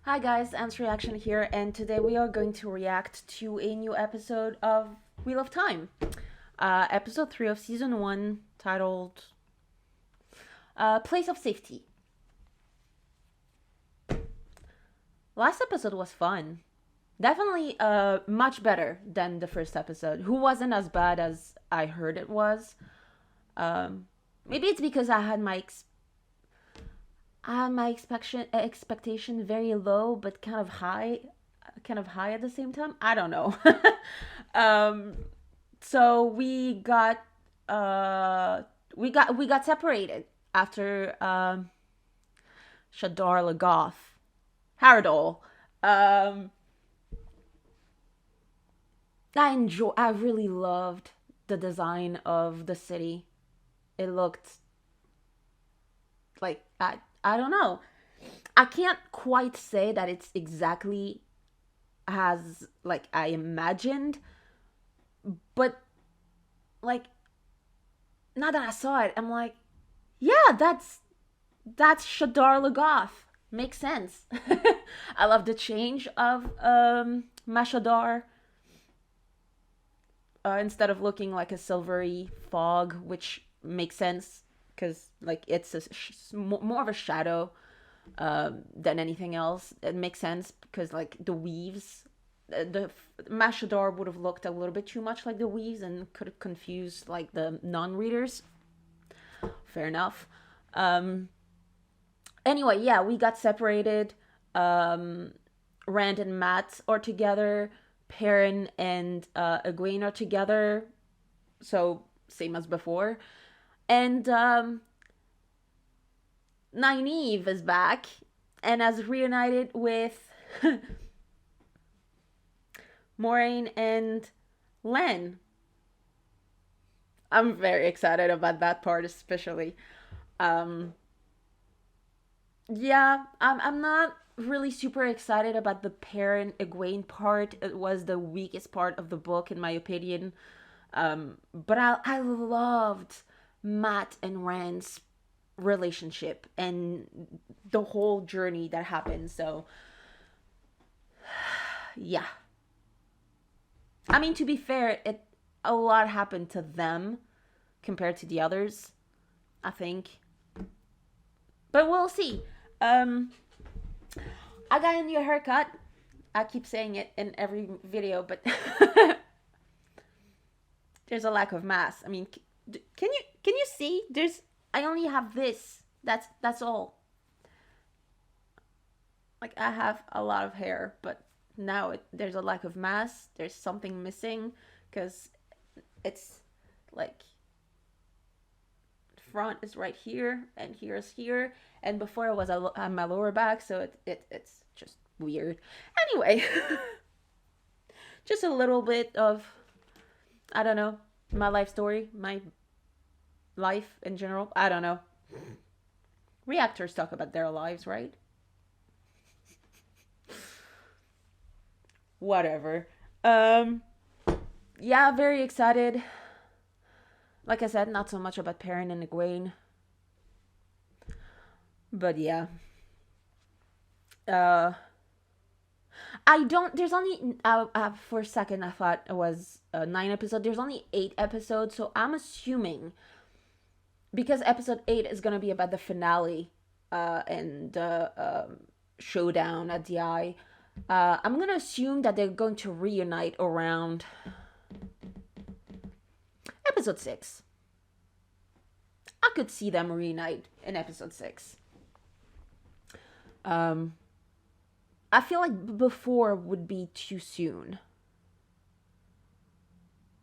Hi guys, Ants Reaction here, and today we are going to react to a new episode of Wheel of Time. Episode 3 of Season 1, titled Place of Safety. Last episode was fun. Definitely much better than the first episode, who wasn't as bad as I heard it was. Maybe it's because I had my expectation very low, but kind of high at the same time. I don't know. um, so we got separated after Shadar Lagoth, Haradol. Um, I really loved the design of the city. It looked like I don't know. I can't quite say that it's exactly as like I imagined, but like now that I saw it, I'm like, yeah, that's Shadar Lagoth. Makes sense. I love the change of Mashadar. Instead of looking like a silvery fog, which makes sense because like it's more of a shadow than anything else. It makes sense because like the weaves, the Mashador would have looked a little bit too much like the weaves and could have confused like the non-readers. Fair enough. Um, anyway, yeah, we got separated. Rand and Matt are together. Perrin and Egwene are together. So same as before. And Nynaeve is back and has reunited with Moiraine and Len. I'm very excited about that part, especially. Um, yeah, I'm not really super excited about the Perrin Egwene part. It was the weakest part of the book, in my opinion. But I loved Matt and Rand's relationship and the whole journey that happened. So, yeah. I mean, to be fair, it a lot happened to them compared to the others, I think. But we'll see. Um, I got a new haircut. I keep saying it in every video, but there's a lack of mass. I mean, can you see? There's I only have this. That's all. Like I have a lot of hair, but now there's a lack of mass. There's something missing because it's like front is right here and here is here, and before it was on my lower back, so it's just weird. Anyway, just a little bit of I don't know my life story, my life in general. I don't know. Reactors talk about their lives, right? Whatever. Um, yeah, very excited. Like I said, not so much about Perrin and Egwene, but yeah. Uh, I don't. There's only for a second I thought it was 9 episodes. There's only 8 episodes, so I'm assuming because episode 8 is gonna be about the finale, and the showdown at the Eye. I'm gonna assume that they're going to reunite around episode 6. I could see them reunite in episode 6. Um, I feel like before would be too soon.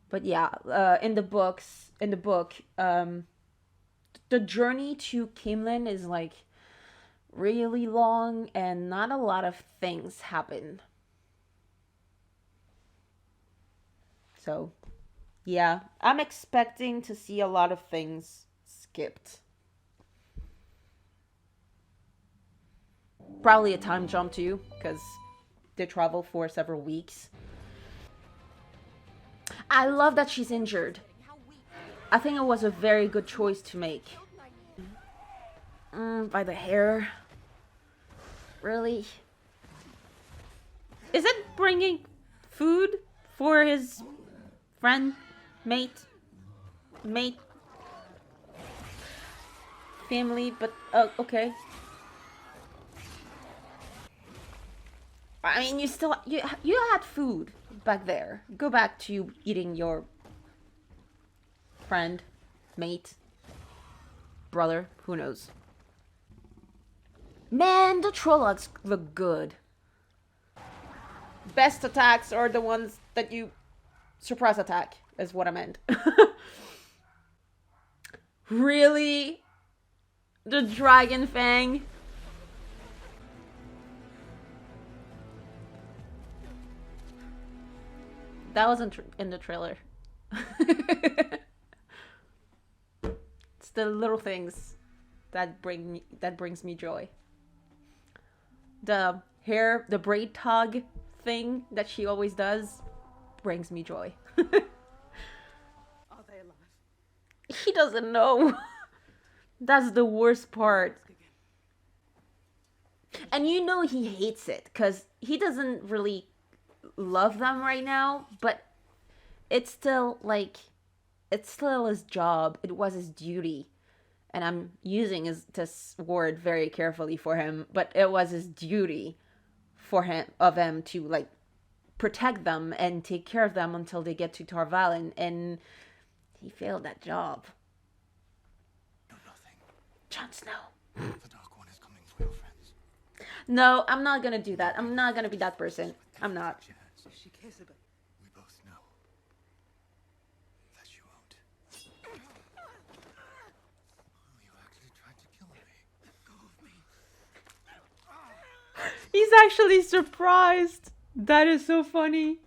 But yeah, in the book, the journey to Kimlin is like really long and not a lot of things happen. So, yeah, I'm expecting to see a lot of things skipped. Probably a time jump too, because they travel for several weeks. I love that she's injured. I think it was a very good choice to make. By the hair. Really? Is it bringing food for his friend, mate, family? But okay. I mean, you had food back there. Go back to eating your friend, mate, brother. Who knows? Man, the Trollocs look good. Best attacks are the ones that you surprise attack. Is what I meant. Really? The Dragon Fang? That wasn't in the trailer. It's the little things that brings me joy. The hair, the braid tug thing that she always does brings me joy. Are they alive? He doesn't know. That's the worst part. And you know he hates it because he doesn't really love them right now, but it's still like it's still his job. It was his duty. And I'm using this word very carefully for him, but it was his duty for him to like protect them and take care of them until they get to Tar Valon, and he failed that job. No, nothing. Jon Snow. The Dark One is coming for your friends. No, I'm not gonna do that. I'm not gonna be that person. I'm not. She cares about We both know that you won't. Oh, you actually tried to kill me. Let go of me. He's actually surprised. That is so funny.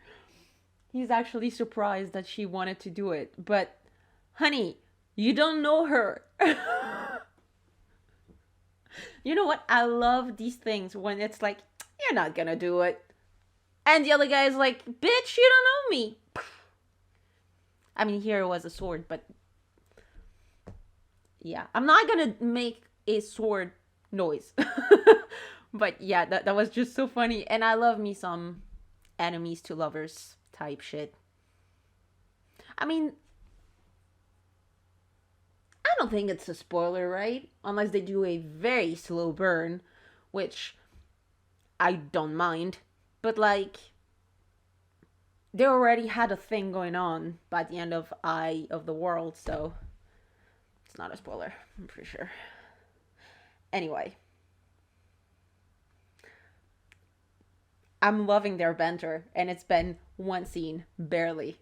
He's actually surprised that she wanted to do it. But, honey, you don't know her. You know what? I love these things when it's like, you're not gonna do it. And the other guy is like, bitch, you don't know me. I mean, here it was a sword, but yeah. I'm not gonna make a sword noise. But yeah, that was just so funny. And I love me some enemies to lovers type shit. I mean, I don't think it's a spoiler, right? Unless they do a very slow burn, which I don't mind. But like, they already had a thing going on by the end of Eye of the World, so it's not a spoiler, I'm pretty sure. Anyway. I'm loving their banter, and it's been one scene, barely.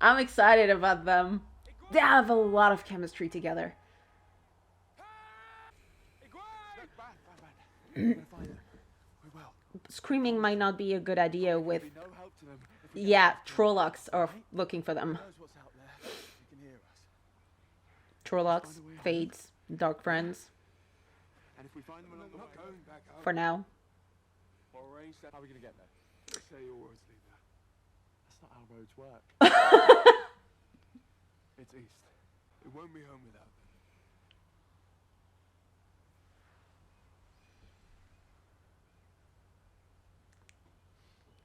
I'm excited about them. They have a lot of chemistry together. Screaming might not be a good idea with... Yeah, Trollocs are looking for them. Trollocs, Fades, Dark Friends. For now. How are we gonna get there? Say your words, leader. That's not how roads work. It's east. We won't be home without them.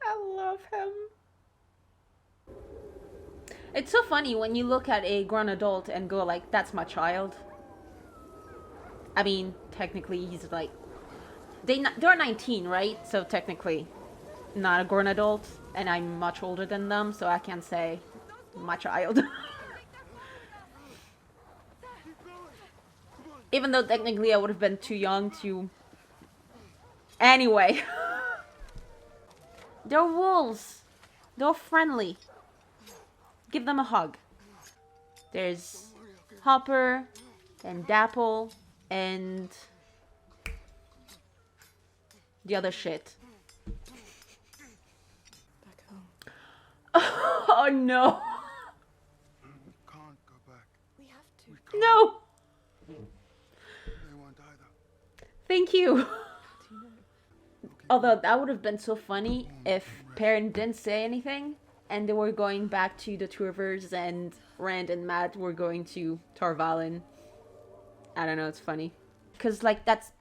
I love him. It's so funny when you look at a grown adult and go like, that's my child. I mean, technically he's like... They're 19, right? So technically not a grown adult, and I'm much older than them, so I can't say my child. Even though technically I would have been too young to... Anyway. They're wolves. They're friendly. Give them a hug. There's Hopper and Dapple and... the other shit. back home. Oh no. We can't go back. We have to. No. They won't either. Thank you. Do you know? Although that would have been so funny if Perrin didn't say anything and they were going back to the Two Rivers and Rand and Matt were going to Tar Valon. I don't know, it's funny. Because, like, that's...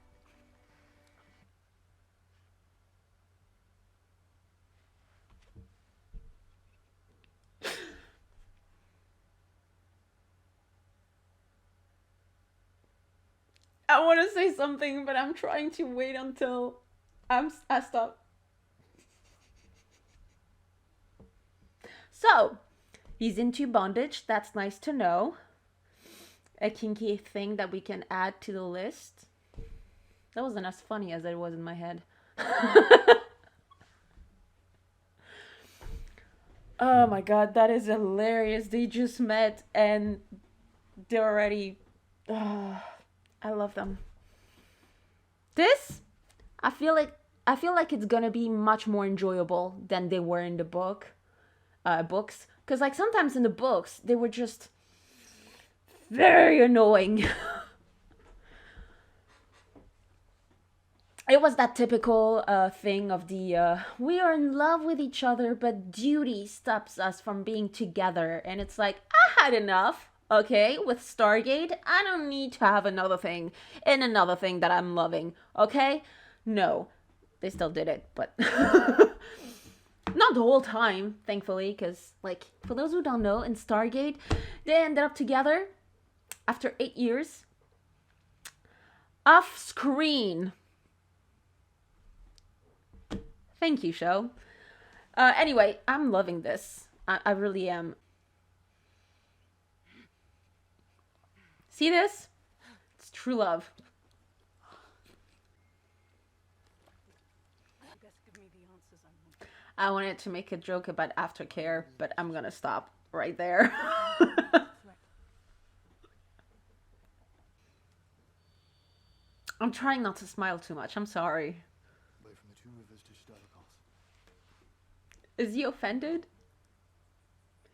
I want to say something, but I'm trying to wait until I stop. So, he's into bondage. That's nice to know. A kinky thing that we can add to the list. That wasn't as funny as it was in my head. Oh my god, that is hilarious. They just met and they're already... I love them. This, I feel like it's gonna be much more enjoyable than they were in the books. Because like sometimes in the books, they were just very annoying. It was that typical thing of the we are in love with each other, but duty stops us from being together. And it's like, I had enough, okay, with Stargate. I don't need to have another thing and another thing that I'm loving, okay? No, they still did it, but not the whole time, thankfully, because, like, for those who don't know, in Stargate, they ended up together after 8 years. Off screen. Thank you, show. Anyway, I'm loving this. I really am. See this? It's true love. I wanted to make a joke about aftercare, but I'm gonna stop right there. I'm trying not to smile too much. I'm sorry. Away from the two rivers to Shadowcast. Is he offended?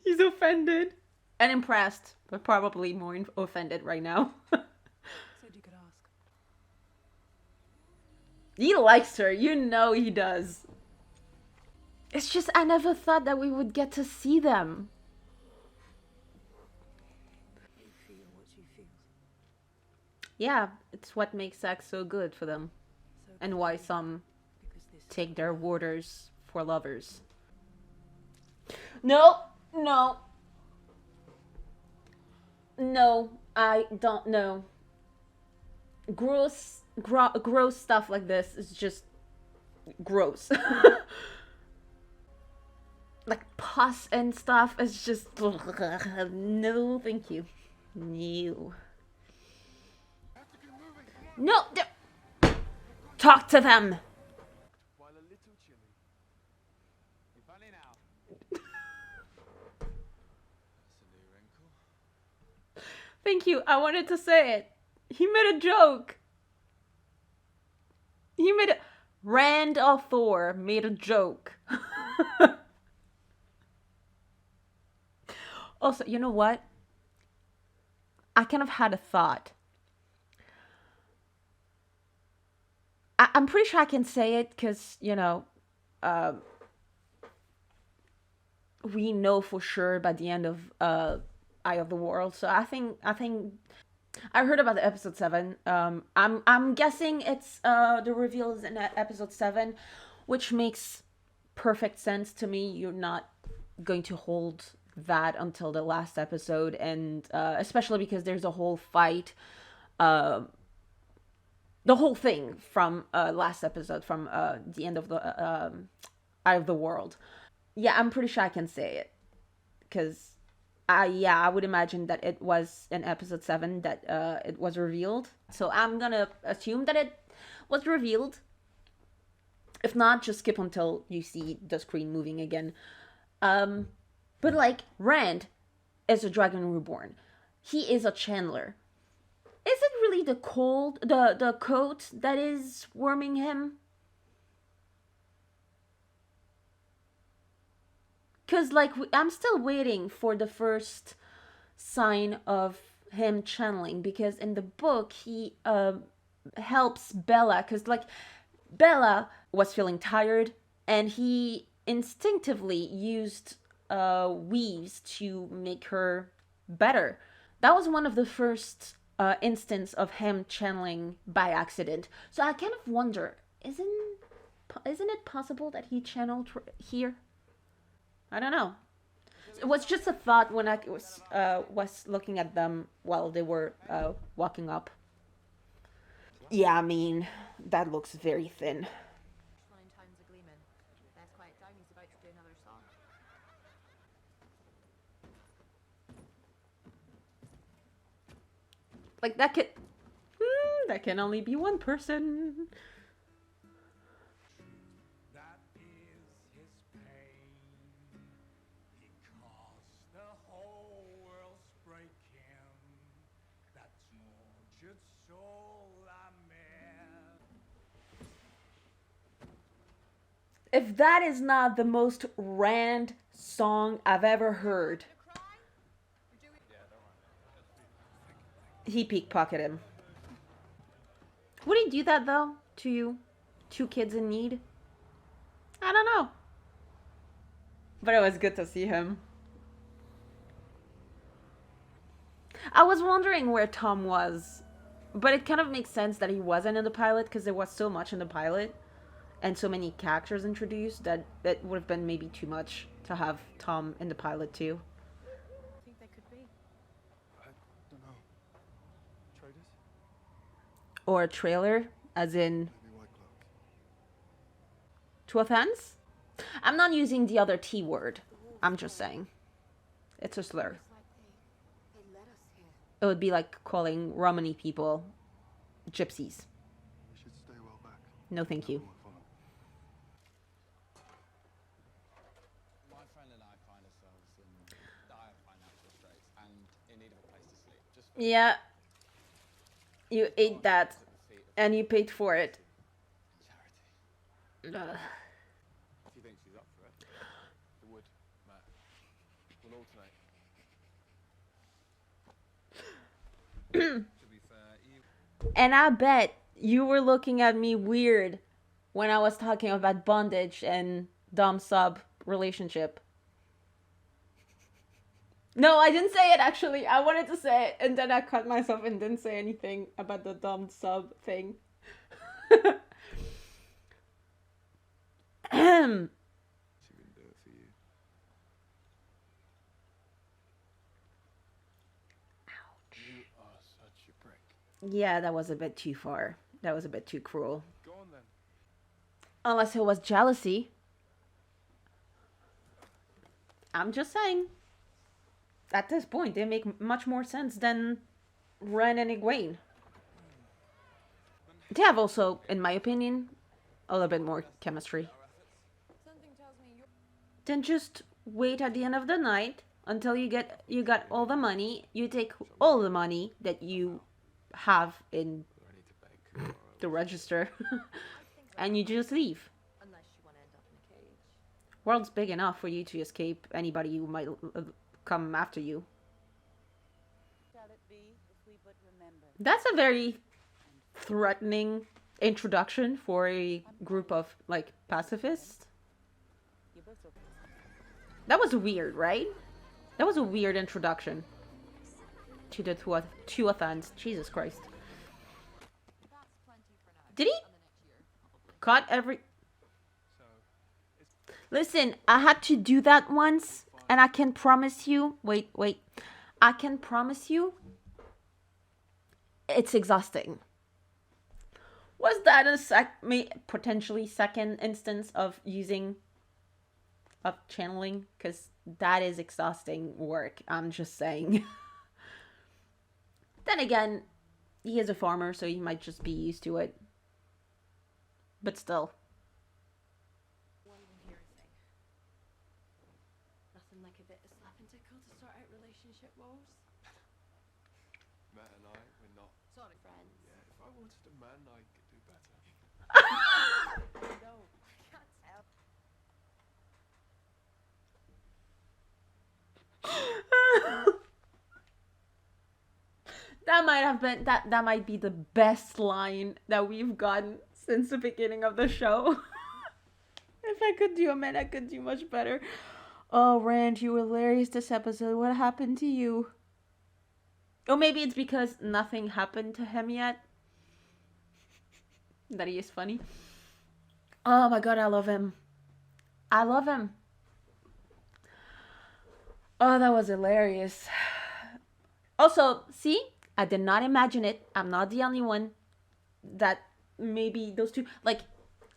He's offended. And impressed, but probably more offended right now. Said you could ask. He likes her. You know he does. It's just I never thought that we would get to see them. You feel what she feels. Yeah, it's what makes sex so good for them. So And why some because this take their waters for lovers. No, no. No, I don't know. Gross stuff like this is just gross. Like pus and stuff is just no, thank you. No. No, talk to them. While a little chilly. You funny now. That's a new wrinkle. Thank you. I wanted to say it. He made a joke. Randall Thor made a joke. Also, you know what? I kind of had a thought. I'm pretty sure I can say it because, you know, we know for sure by the end of Eye of the World. So I think I heard about the episode 7. I'm guessing it's the reveals in episode 7, which makes perfect sense to me. You're not going to hold that until the last episode, and especially because there's a whole fight, the whole thing from last episode, from the end of the Eye of the World. Yeah, I'm pretty sure I can say it because I would imagine that it was in episode 7 that it was revealed. So I'm gonna assume that it was revealed. If not, just skip until you see the screen moving again. But like, Rand is a Dragon Reborn. He is a Chandler. Is it really the coat that is warming him? Because, like, I'm still waiting for the first sign of him channeling. Because in the book, he helps Bella. Because, like, Bella was feeling tired. And he instinctively used weaves to make her better. That was one of the first instance of him channeling by accident. So I kind of wonder, isn't it possible that he channeled here? I don't know. It was just a thought when I was looking at them while they were walking up. Yeah, I mean, that looks very thin. Flying towns are gleaming. Let's quiet down, he's about to do another song. Like, that can only be one person. That is his pain. He caused the whole world's breaking. That tortured soul I met. If that is not the most rand song I've ever heard. He pickpocketed him. Would he do that though to you? Two kids in need? I don't know. But it was good to see him. I was wondering where Tom was. But it kind of makes sense that he wasn't in the pilot because there was so much in the pilot. And so many characters introduced that it would have been maybe too much to have Tom in the pilot too. I think they could be. I don't know. Traders? Or a trailer, as in Maybe White Cloak. to offense. I'm not using the other T word. I'm just saying. It's a slur. It's like they led us here. It would be like calling Romani people gypsies. We should stay well back. No, thank you. No one will follow. My friend and I find ourselves in dire financial straits and in need of a place to sleep. Just Yeah. You ate that at the feet of and you paid for it. charity. Ugh. If you think she's up for it. It would, Matt. We'll alternate. To be fair, you And I bet you were looking at me weird when I was talking about bondage and dom sub relationship. No, I didn't say it actually. I wanted to say it and then I cut myself and didn't say anything about the dom sub thing. Ahem. She wouldn't do it for you. You are such a prick. Yeah, that was a bit too far. That was a bit too cruel. Go on then. Unless it was jealousy. I'm just saying. At this point, they make much more sense than Ren and Egwene. They have also, in my opinion, a little bit more chemistry. Something tells me you're Then just wait at the end of the night until you got all the money. You take all the money that you have in I need to beg Kumara. the register, and you just leave. unless you want to end up in a cage. World's big enough for you to escape anybody who might come after you. Shall it be if we but remember? That's a very threatening introduction for a group of like pacifists. You both look. That was weird, right? That was a weird introduction to the Tuathans. Jesus Christ. That's plenty for now. Did he And the next year, probably. cut every... So, it's Listen, I had to do that once, and I can promise you... Wait. I can promise you... It's exhausting. Was that a potentially second instance of using... of channeling? Because that is exhausting work. I'm just saying. Then again, he is a farmer, so he might just be used to it. But still. One will hear a thing. Nothing like a bit of slap and tickle to sort out relationship woes. Matt and I, we're not. Sorry, friends. Yeah, if I wanted a man, I could do better. No, I can't tell. That might have been that might be the best line that we've gotten since the beginning of the show. If I could do a man, I could do much better. Oh, Rand, you were hilarious this episode. What happened to you? Or maybe it's because nothing happened to him yet. That he is funny. Oh my god, I love him. I love him. Oh, that was hilarious. Also, see? I did not imagine it. I'm not the only one. that maybe those two, like,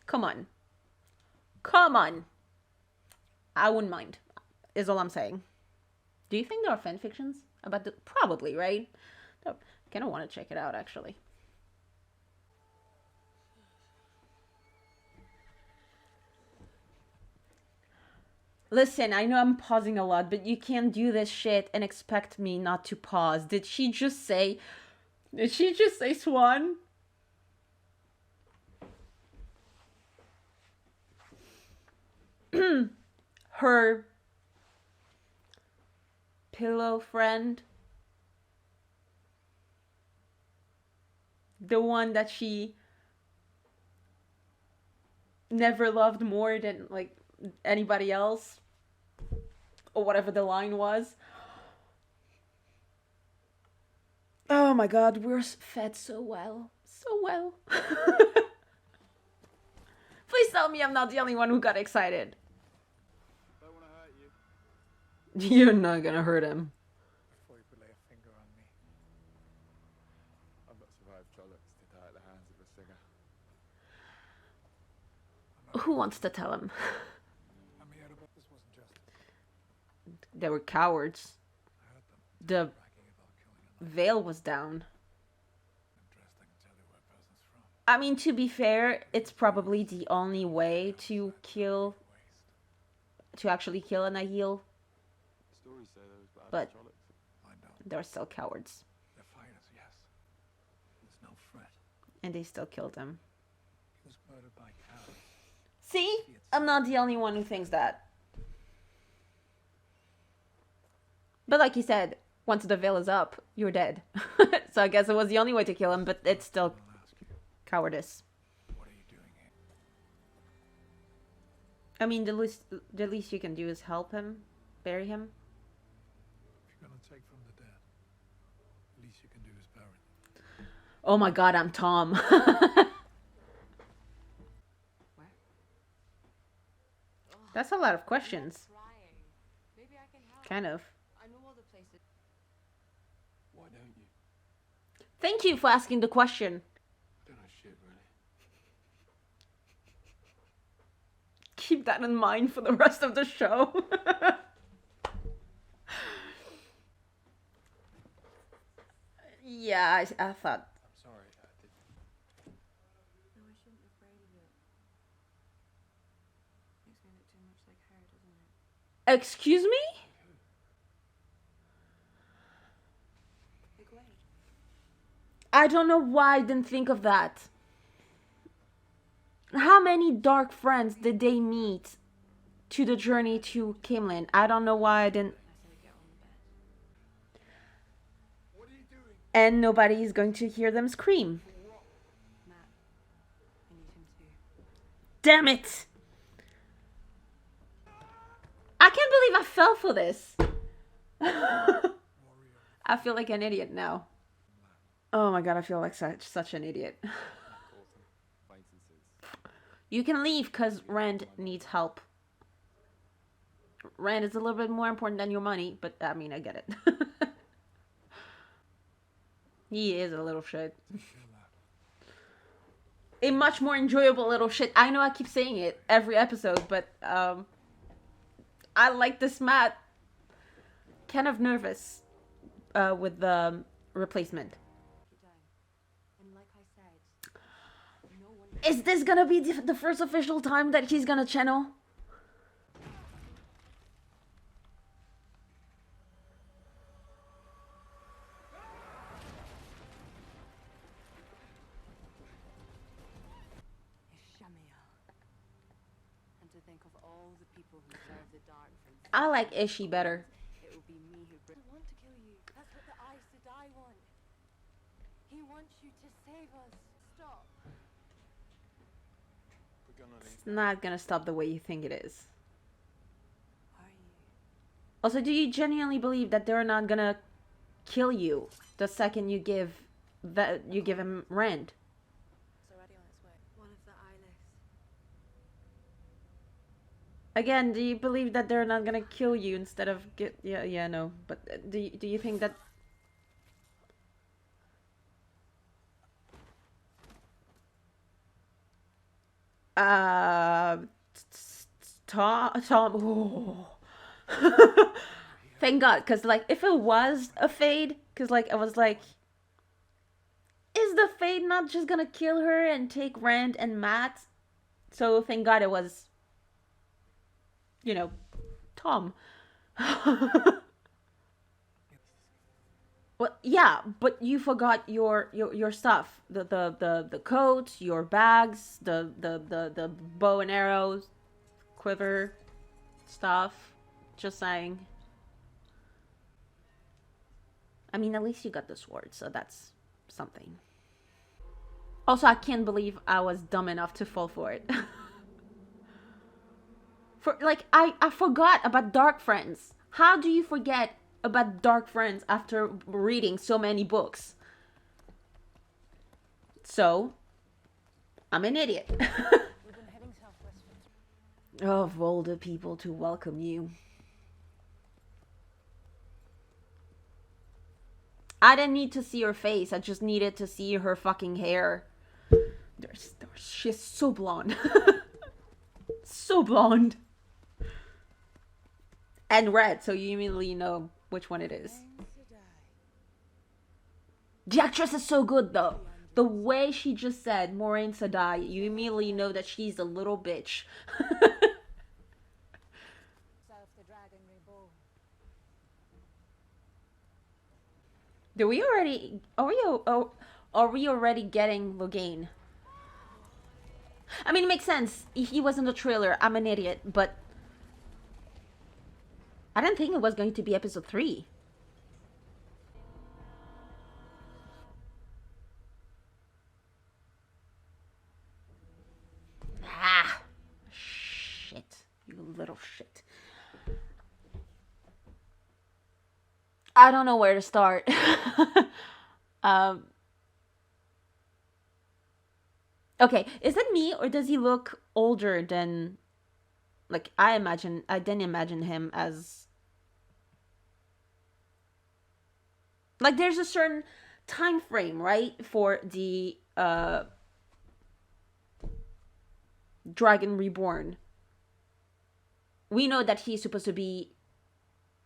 come on. Come on. I wouldn't mind, is all I'm saying. Do you think there are fan fictions about the... Probably, right? I kind of want to check it out, actually. Listen, I know I'm pausing a lot, but you can't do this shit and expect me not to pause. Did she just say swan? Her pillow friend, the one that she never loved more than like anybody else, or whatever the line was. Oh my god, we're fed so well. Please tell me I'm not the only one who got excited. Don't want to hurt you. You're not gonna hurt him. Before you could lay a finger on me. I've not survived Trollocs to die at the hands of a singer. Who wants to tell him? I'm here about this wasn't justice. They were cowards. I heard them The bragging about killing a veil was down. dressed. I can tell you where a person's from. I mean, to be fair, it's probably the only way to actually kill a Nihil. Stories say there was bad But- Trollocs. Find out. They're still cowards. They're fighters, yes. There's no threat. And they still killed him. He was murdered by cowards. See? I'm not the only one who thinks that. But like you said, once the veil is up, you're dead. So I guess it was the only way to kill him, but it's still I'll ask you, cowardice. what are you doing here? I mean, the least you can do is help him, bury him. If you're gonna take from the dead, the least you can do is bury them. Oh my god, I'm Tom. Where? That's a lot of questions. Crying. Maybe I can help. Kind of. I know all the places. Why don't you? Thank you for asking the question. I don't know shit, really. Keep that in mind for the rest of the show. Yeah, I thought. I'm sorry. I did. No, I shouldn't have braided it. Makes me look too much like her, doesn't it? Excuse me? Big Wade. I don't know why I didn't think of that. How many dark friends did they meet to the journey to Camelin? I don't know why I didn't. I said get on the bed. What are you doing? And nobody is going to hear them scream. Matt, I need him too. Damn it! I can't believe I fell for this. I feel like an idiot now. Oh my god, I feel like such an idiot. Autumn. Acquaintances. You can leave because Rand needs help. Rand is a little bit more important than your money, but I mean, I get it. He is a little shit. A much more enjoyable little shit. I know I keep saying it every episode, but I like this Matt. Kind of nervous with the replacement. Keep down. And like I said, no one. Is this gonna be the first official time that he's gonna channel? Ishamael. And to think of all the people who serve the Dark Prince. I like Ishi better. It will be me who brings. I want to kill you. That's what the Aes Sedai want. He wants you to save us. Stop. We're gonna leave. It's not gonna stop the way you think it is. Are you? Also, do you genuinely believe that they're not gonna kill you the second you give him Rand? It's already on its way. One of the eyeless. Again, do you believe that they're not gonna kill you instead of yeah, no. But do you think that Uh, Tom. Oh. Thank God, because like if it was a fade, because like I was like, is the fade not just gonna kill her and take Rand and Matt? So thank God it was, Tom. Well, yeah, but you forgot your stuff. The coat, your bags, the bow and arrows, quiver stuff. Just saying. I mean, at least you got the sword, so that's something. Also, I can't believe I was dumb enough to fall for it. I forgot about Dark Friends. How do you forget about Dark Friends after reading so many books? So, I'm an idiot. We've been heading southwest for Of all the people to welcome you. I didn't need to see her face. I just needed to see her fucking hair. She's so blonde. So blonde. And red, so you immediately know which one it is. The actress is so good, though. The way she just said, Moiraine Sedai, you immediately know that she's a little bitch. South the Dragon Reborn. Do we already... Are we already getting Logain? I mean, it makes sense. He was in the trailer. I'm an idiot, but... I didn't think it was going to be episode 3. Ah! Shit. You little shit. I don't know where to start. Okay, is it me or does he look older than... Like, I didn't imagine him as... Like, there's a certain time frame, right? For the Dragon Reborn. We know that he's supposed to be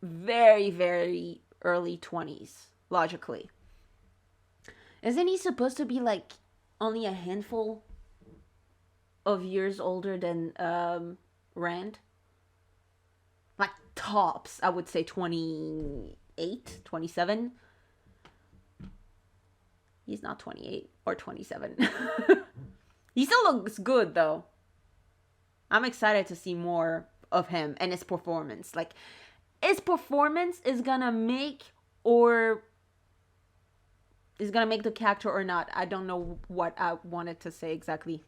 very, very early 20s, logically. Isn't he supposed to be, like, only a handful of years older than Rand? Like, tops, I would say 28, 27. He's not 28 or 27. He still looks good, though. I'm excited to see more of him and his performance. Like, his performance is gonna make the character or not. I don't know what I wanted to say exactly.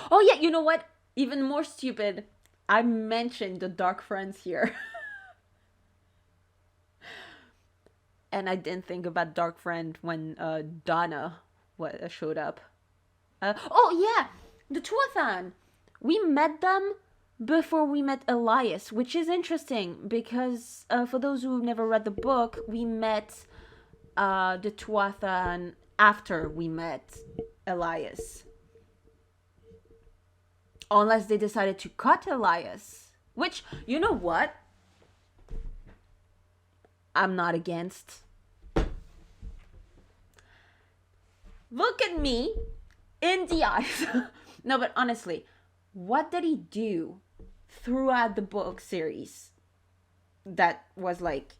Oh yeah, you know what? Even more stupid. I mentioned the Dark Friends here. And I didn't think about Dark Friend when Donna showed up. Oh yeah, the Tuathan. We met them before we met Elias, which is interesting because for those who've never read the book, we met the Tuathan after we met Elias. Unless they decided to cut Elias. Which, you know what? I'm not against. Look at me in the eyes. No, but honestly, what did he do throughout the book series that was like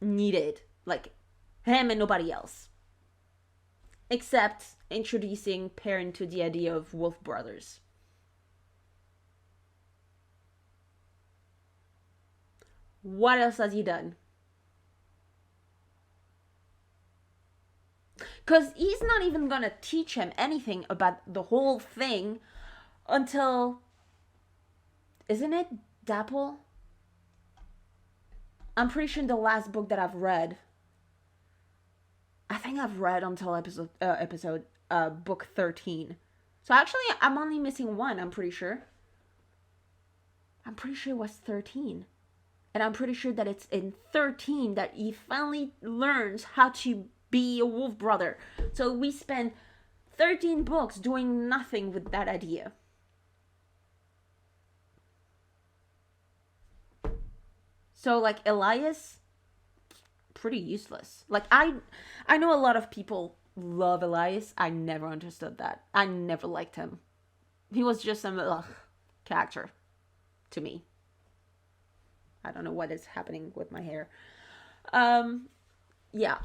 needed? Like him and nobody else. Except introducing Perrin to the idea of Wolf Brothers. What else has he done? Because he's not even gonna teach him anything about the whole thing until... Isn't it Dapple? I'm pretty sure in the last book that I've read. I think I've read until book 13. So actually, I'm only missing one, I'm pretty sure. I'm pretty sure it was 13. And I'm pretty sure that it's in 13 that he finally learns how to be a wolf brother. So we spent 13 books doing nothing with that idea. So like Elias, pretty useless. Like I know a lot of people love Elias. I never understood that. I never liked him. He was just some character to me. I don't know what is happening with my hair. Yeah.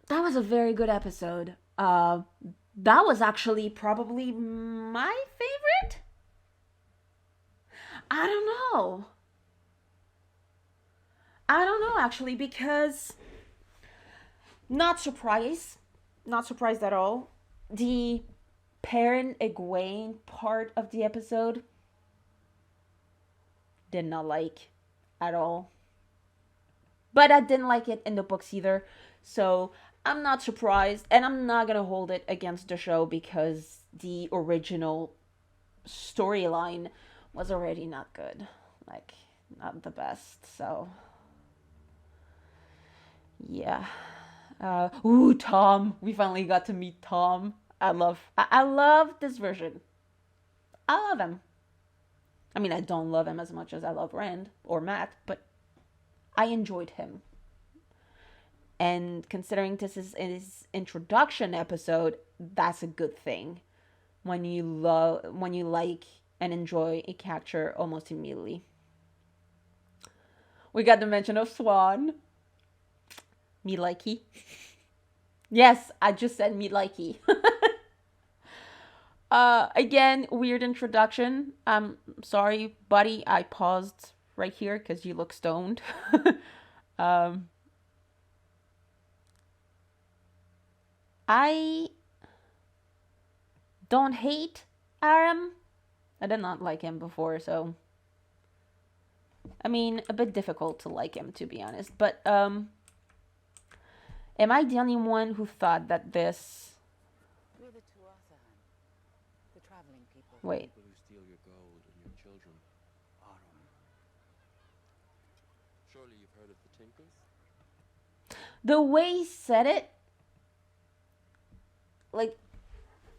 That was a very good episode. That was actually probably my favorite. I don't know actually, because not surprised at all. The Perrin Egwene part of the episode did not like at all. But I didn't like it in the books either. So I'm not surprised, and I'm not gonna hold it against the show because the original storyline was already not good. Like, not the best. So yeah. Tom. We finally got to meet Tom. I love this version. I love him. I mean, I don't love him as much as I love Rand or Matt, but I enjoyed him. And considering this is his introduction episode, that's a good thing. When you like and enjoy a character almost immediately. We got the mention of Swan. Me likey. Yes, I just said me likey. Again, weird introduction. I'm sorry, buddy. I paused right here because you look stoned. I don't hate Aram. I did not like him before, so I mean, a bit difficult to like him, to be honest. But am I the only one who thought that this? We're the Tuatha, the traveling people. Wait. People who steal your gold and your children. Aram. Surely you've heard of the Tinkers? The way he said it, like,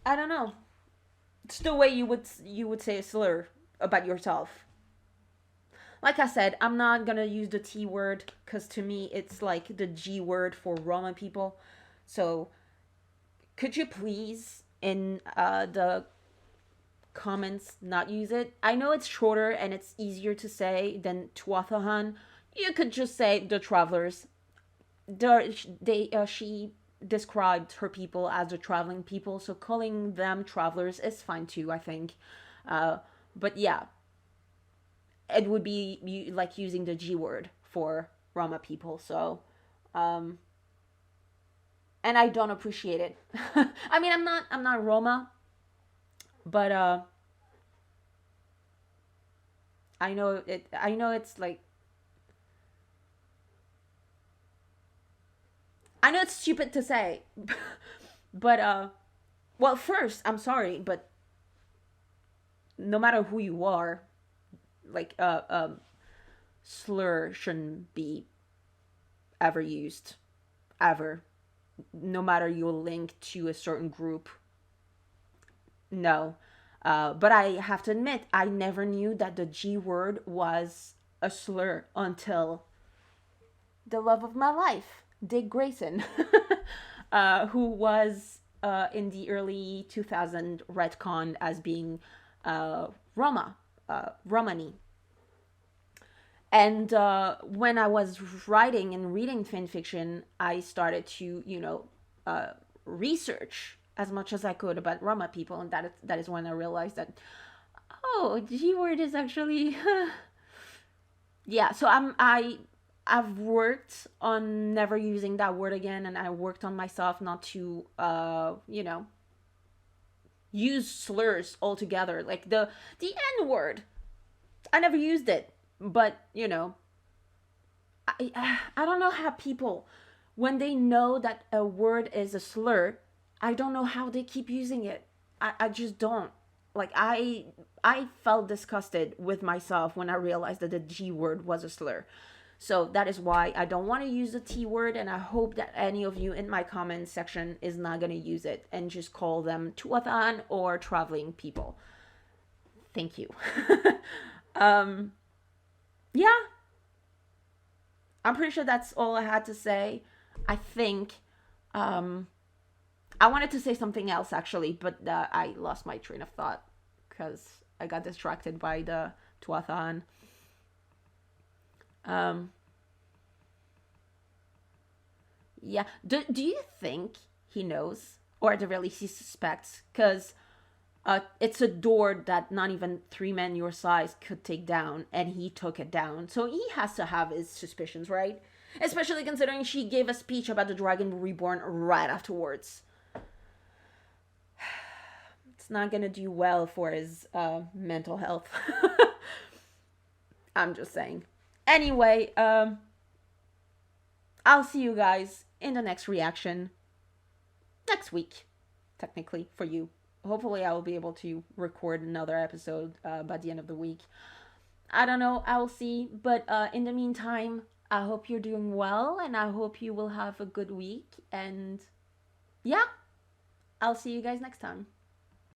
I don't know. It's the way you would say a slur about yourself. Like I said, I'm not gonna use the T word because to me it's like the G word for Roma people. So, could you please in the comments not use it? I know it's shorter and it's easier to say than Tuathahan. You could just say the travelers. She described her people as the traveling people, so calling them travelers is fine too, I think. But yeah, it would be like using the G word for Roma people. So, and I don't appreciate it. I mean, I'm not Roma, but I know it's like. I know it's stupid to say, but well, first, I'm sorry, but no matter who you are, like slur shouldn't be ever used, ever, no matter your link to a certain group. No, but I have to admit, I never knew that the G word was a slur until the love of my life, Dick Grayson, who was in the early 2000 retcon as being Romani. And when I was writing and reading fanfiction, I started to, research as much as I could about Roma people, and that is when I realized that, oh, G word is actually, yeah. So I've worked on never using that word again, and I worked on myself not to, use slurs altogether. Like the N word, I never used it, but I don't know how people, when they know that a word is a slur, I don't know how they keep using it. I just don't. like I felt disgusted with myself when I realized that the G word was a slur. So that is why I don't want to use the T word, and I hope that any of you in my comment section is not going to use it and just call them Tuathan or traveling people. Thank you. Yeah. I'm pretty sure that's all I had to say. I think I wanted to say something else actually, but I lost my train of thought because I got distracted by the Tuathan. Yeah. Do you think he knows, or at the very least he suspects? Because it's a door that not even 3 men your size could take down, and he took it down. So he has to have his suspicions, right? Especially considering she gave a speech about the Dragon Reborn right afterwards. It's not gonna do well for his mental health. I'm just saying. Anyway, I'll see you guys in the next reaction next week, technically, for you. Hopefully I will be able to record another episode by the end of the week. I don't know, I will see. But in the meantime, I hope you're doing well, and I hope you will have a good week. And yeah, I'll see you guys next time.